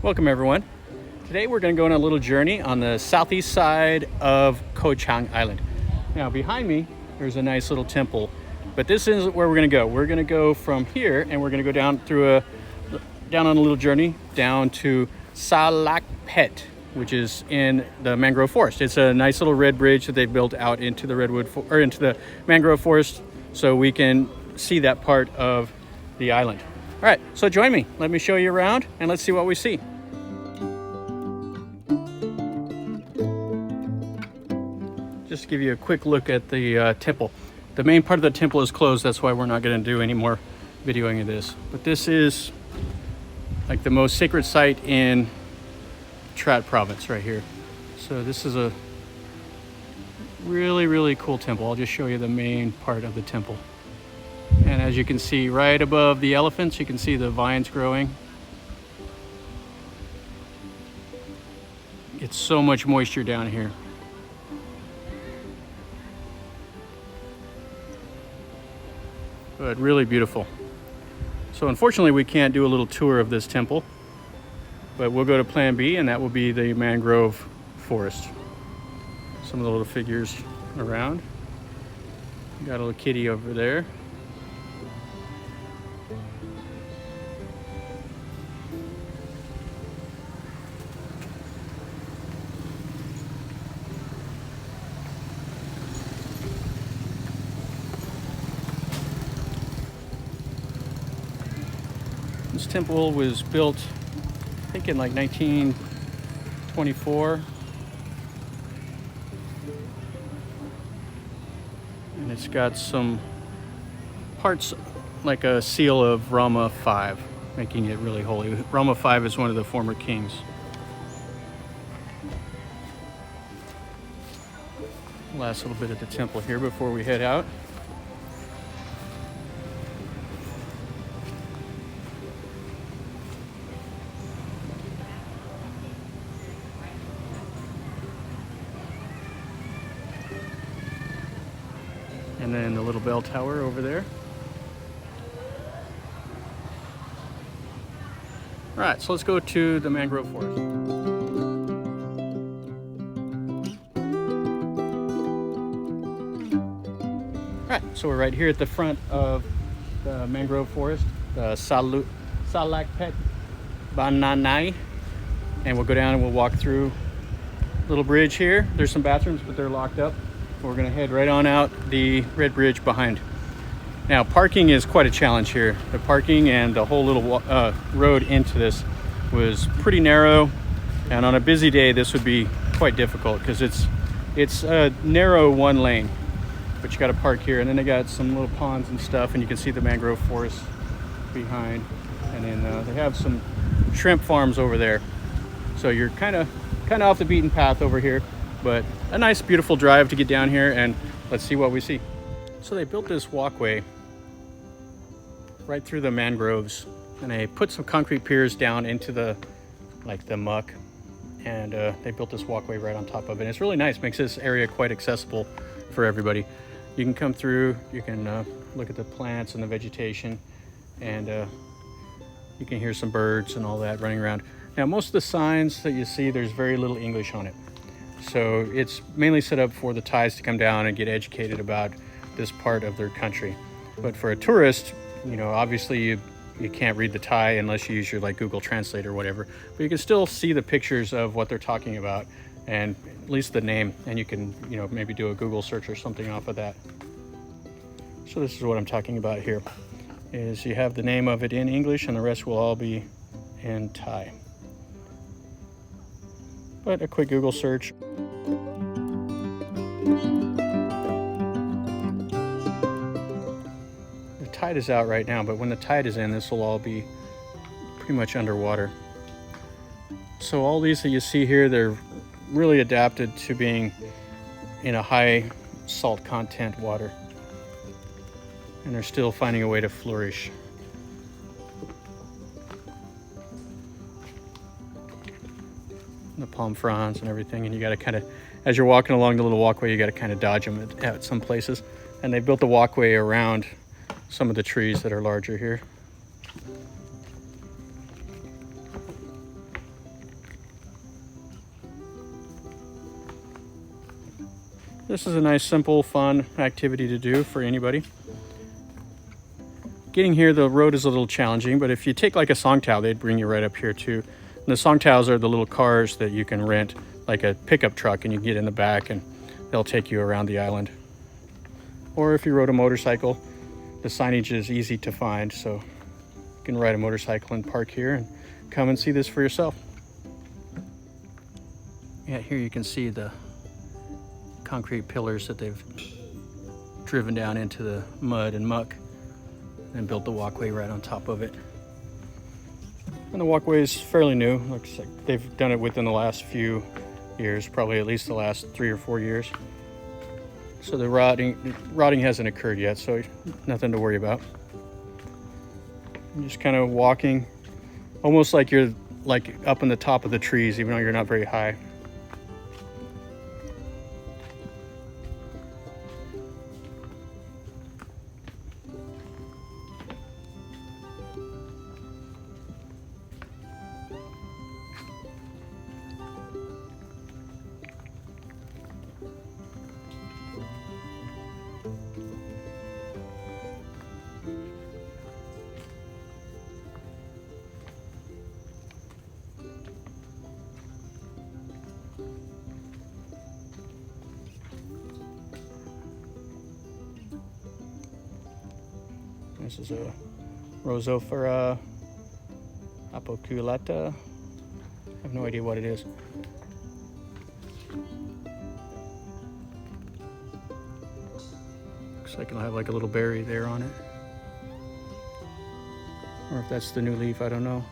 Welcome everyone. Today we're going to go on a little journey on the southeast side of Koh Chang Island. Now behind me there's a nice little temple, but this isn't where we're going to go. We're going to go from here and we're going to go down on a little journey down to Salakphet, which is in the mangrove forest. It's a nice little red bridge that they built out into the into the mangrove forest, so we can see that part of the island. All right, so join me. Let me show you around and let's see what we see. Just to give you a quick look at the temple. The main part of the temple is closed, that's why we're not going to do any more videoing of this. But this is like the most sacred site in Trat province right here. So this is a really cool temple. I'll just show you the main part of the temple. And as you can see right above the elephants, you can see the vines growing. It's so much moisture down here. But really beautiful. So unfortunately we can't do a little tour of this temple, but we'll go to plan B, and that will be the mangrove forest. Some of the little figures around. Got a little kitty over there. This temple was built, I think, in like 1924. And it's got some parts like a seal of Rama V, making it really holy. Rama V is one of the former kings. Last little bit of the temple here before we head out. And then the little bell tower over there. All right, so let's go to the mangrove forest. All right, so we're right here at the front of the mangrove forest, the Salakphet Bananai. And we'll go down and we'll walk through a little bridge here. There's some bathrooms, but they're locked up. We're gonna head right on out the red bridge behind. Now, parking is quite a challenge here. The parking and the whole little road into this was pretty narrow, and on a busy day this would be quite difficult because it's a narrow one lane, but you got to park here. And then they got some little ponds and stuff, and you can see the mangrove forest behind, and then they have some shrimp farms over there. So you're kind of off the beaten path over here, but a nice beautiful drive to get down here, and let's see what we see. So they built this walkway right through the mangroves, and they put some concrete piers down into the muck, and they built this walkway right on top of it. And it's really nice, makes this area quite accessible for everybody. You can come through, you can look at the plants and the vegetation, and you can hear some birds and all that running around. Now, most of the signs that you see, there's very little English on it. So it's mainly set up for the Thais to come down and get educated about this part of their country. But for a tourist, you know, obviously you can't read the Thai unless you use your Google Translate or whatever, but you can still see the pictures of what they're talking about, and at least the name, and you can, you know, maybe do a Google search or something off of that. So this is what I'm talking about here, is you have the name of it in English and the rest will all be in Thai. But a quick Google search. The tide is out right now, but when the tide is in, this will all be pretty much underwater. So all these that you see here, they're really adapted to being in a high salt content water, and they're still finding a way to flourish. The palm fronds and everything, and you got to kind of, as you're walking along the little walkway, you got to kind of dodge them at some places. And they built the walkway around some of the trees that are larger here. this is a nice, simple, fun activity to do for anybody. Getting here, the road is a little challenging, but if you take like a songtao, they'd bring you right up here too. And the songtaos are the little cars that you can rent, like a pickup truck, and you get in the back and they'll take you around the island. Or if you rode a motorcycle, the signage is easy to find, so you can ride a motorcycle and park here and come and see this for yourself. Yeah, here you can see the concrete pillars that they've driven down into the mud and muck and built the walkway right on top of it. And the walkway is fairly new. Looks like they've done it within the last few years, probably at least the last 3 or 4 years. So the rotting hasn't occurred yet, so nothing to worry about. I'm just kind of walking, almost like you're like up in the top of the trees, even though you're not very high. This is a Rosophora apoculata. I have no idea what it is. Looks like it'll have like a little berry there on it. Or if that's the new leaf, I don't know.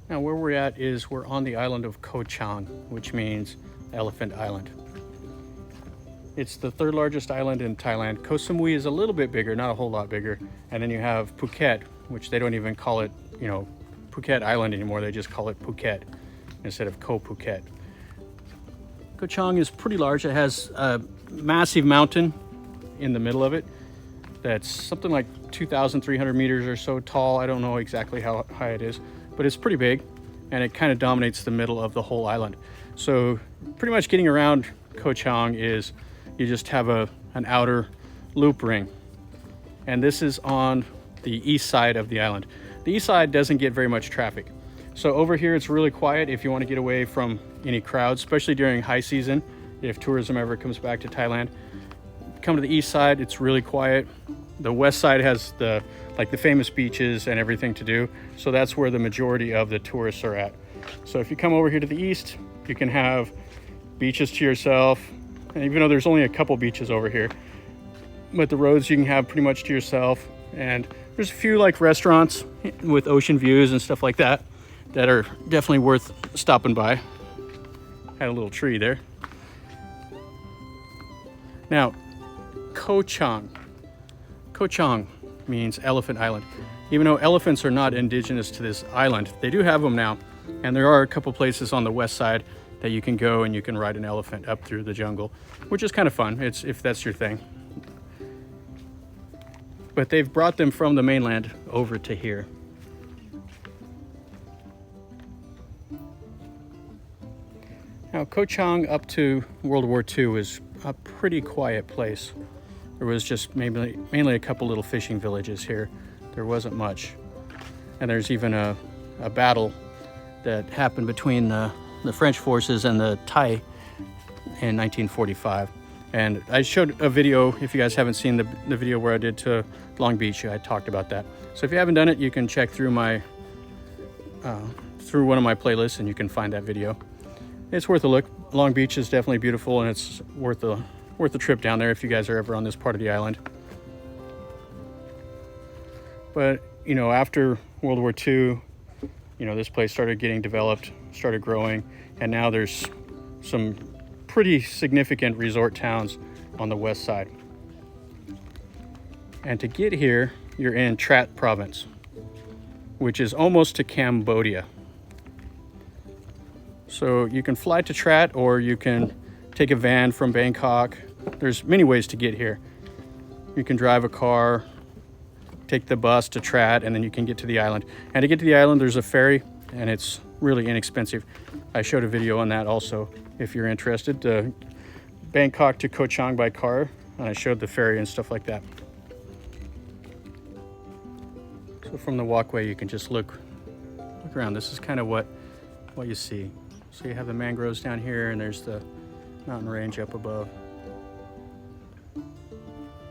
Now where we're at is we're on the island of Koh Chang, which means Elephant Island. It's the 3rd largest island in Thailand. Koh Samui is a little bit bigger, not a whole lot bigger. And then you have Phuket, which they don't even call it, Phuket Island anymore. They just call it Phuket instead of Koh Phuket. Koh Chang is pretty large. It has a massive mountain in the middle of it that's something like 2,300 meters or so tall. I don't know exactly how high it is, but it's pretty big, and it kind of dominates the middle of the whole island. So pretty much getting around Koh Chang is you just have an outer loop ring, and this is on the east side of the island. The east side doesn't get very much traffic. So over here it's really quiet if you want to get away from any crowds, especially during high season. If tourism ever comes back to Thailand, come to the east side, it's really quiet. The west side has the famous beaches and everything to do. So that's where the majority of the tourists are at. So if you come over here to the east, you can have beaches to yourself. And even though there's only a couple beaches over here, but the roads you can have pretty much to yourself. And there's a few like restaurants with ocean views and stuff like that that are definitely worth stopping by. Had a little tree there. Now, Koh Chang. Koh Chang means Elephant Island. Even though elephants are not indigenous to this island, they do have them now. And there are a couple places on the west side that you can go and you can ride an elephant up through the jungle, which is kind of fun. It's if that's your thing. But they've brought them from the mainland over to here. Now, Koh Chang up to World War II was a pretty quiet place. There was just mainly a couple little fishing villages here. There wasn't much. And there's even a battle that happened between the French forces and the Thai in 1945. And I showed a video, if you guys haven't seen the video where I did to Long Beach, I talked about that. So if you haven't done it, you can check through through one of my playlists and you can find that video. It's worth a look. Long Beach is definitely beautiful, and it's worth the trip down there if you guys are ever on this part of the island. But after World War II, this place started getting developed, started growing, and now there's some pretty significant resort towns on the west side. And to get here, you're in Trat province. which is almost to Cambodia. So you can fly to Trat, or you can take a van from Bangkok. There's many ways to get here. You can drive a car, take the bus to Trat, and then you can get to the island. And to get to the island, there's a ferry, and it's really inexpensive. I showed a video on that also, if you're interested. Bangkok to Koh Chang by car, and I showed the ferry and stuff like that. So from the walkway, you can just look around. This is kind of what you see. So you have the mangroves down here, and there's the mountain range up above.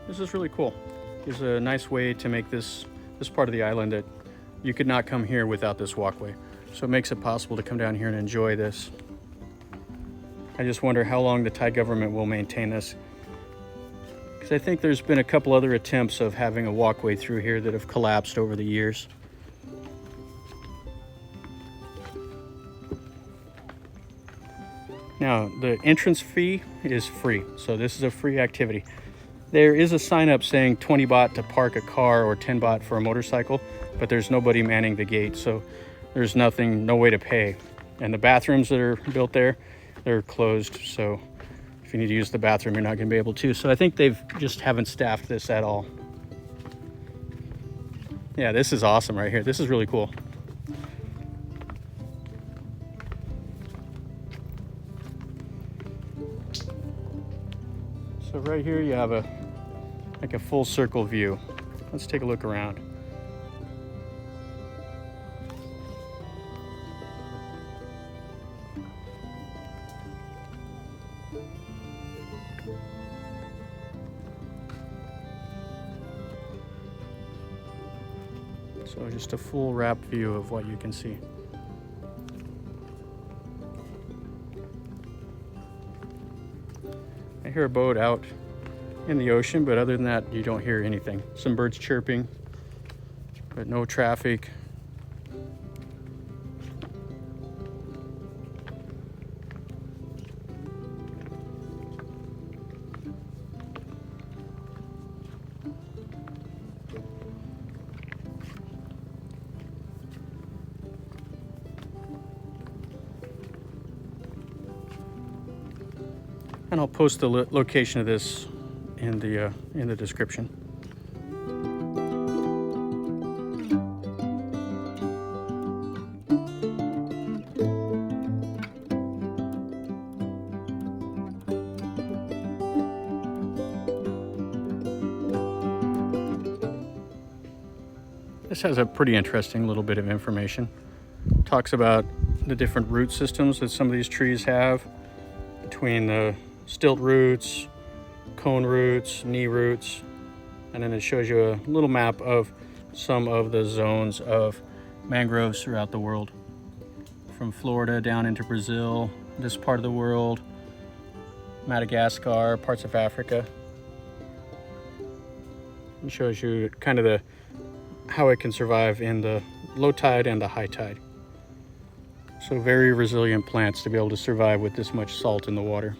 This is really cool. It's a nice way to make this part of the island that you could not come here without this walkway. So it makes it possible to come down here and enjoy this. I just wonder how long the Thai government will maintain this, because I think there's been a couple other attempts of having a walkway through here that have collapsed over the years. Now, the entrance fee is free, so this is a free activity. There is a sign up saying 20 baht to park a car or 10 baht for a motorcycle, but there's nobody manning the gate, so there's no way to pay. And the bathrooms that are built there, they're closed, so if you need to use the bathroom, you're not going to be able to. So I think they've just haven't staffed this at all. Yeah, this is awesome right here. This is really cool. So right here you have like a full circle view. Let's take a look around. So just a full wrap view of what you can see. I hear a boat out in the ocean, but other than that, you don't hear anything. Some birds chirping, but no traffic. And I'll post the location of this in the description. This has a pretty interesting little bit of information. It talks about the different root systems that some of these trees have, between the stilt roots, cone roots, knee roots, and then it shows you a little map of some of the zones of mangroves throughout the world, from Florida down into Brazil, this part of the world, Madagascar, parts of Africa. It shows you kind of how it can survive in the low tide and the high tide. So very resilient plants to be able to survive with this much salt in the water.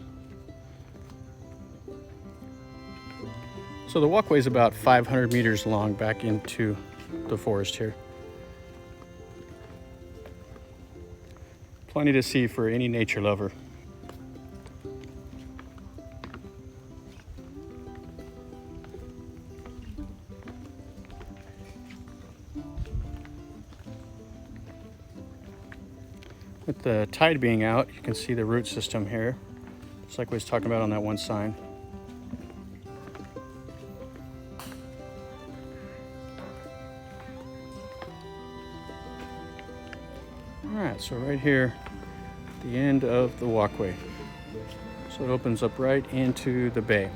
So the walkway is about 500 meters long back into the forest here. Plenty to see for any nature lover. With the tide being out, you can see the root system here, just like we was talking about on that one sign. Alright, so right here, the end of the walkway. So it opens up right into the bay.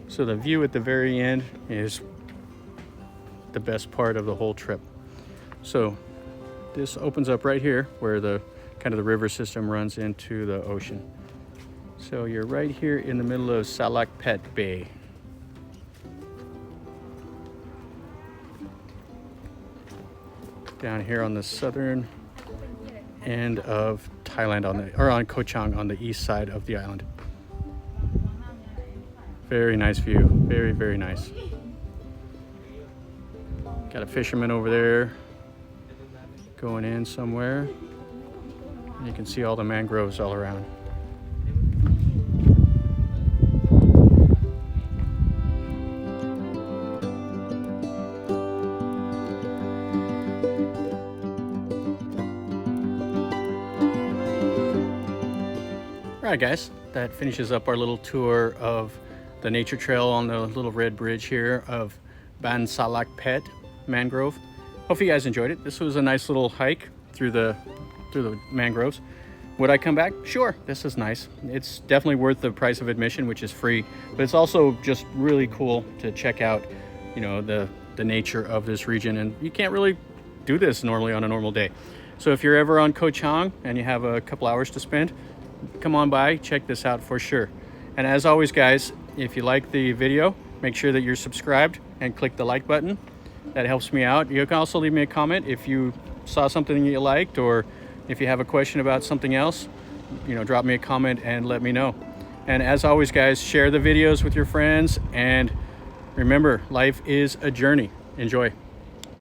So the view at the very end is the best part of the whole trip. So this opens up right here where the kind of the river system runs into the ocean. So you're right here in the middle of Salakphet Bay. Down here on the southern end of Thailand, on Koh Chang on the east side of the island. Very nice view. Very, very nice. Got a fisherman over there going in somewhere. And you can see all the mangroves all around. All right, guys, that finishes up our little tour of the nature trail on the little red bridge here of Sa-lak-phet mangrove. Hope you guys enjoyed it. This was a nice little hike through the mangroves. Would I come back? Sure, this is nice. It's definitely worth the price of admission, which is free, but it's also just really cool to check out, you know, the nature of this region, and you can't really do this normally on a normal day. So if you're ever on Koh Chang and you have a couple hours to spend, come on by, check this out for sure. And as always, guys, if you like the video, make sure that you're subscribed and click the like button. That helps me out. You can also leave me a comment if you saw something you liked, or if you have a question about something else, you know, drop me a comment and let me know. And as always, guys, share the videos with your friends, and remember, life is a journey. Enjoy.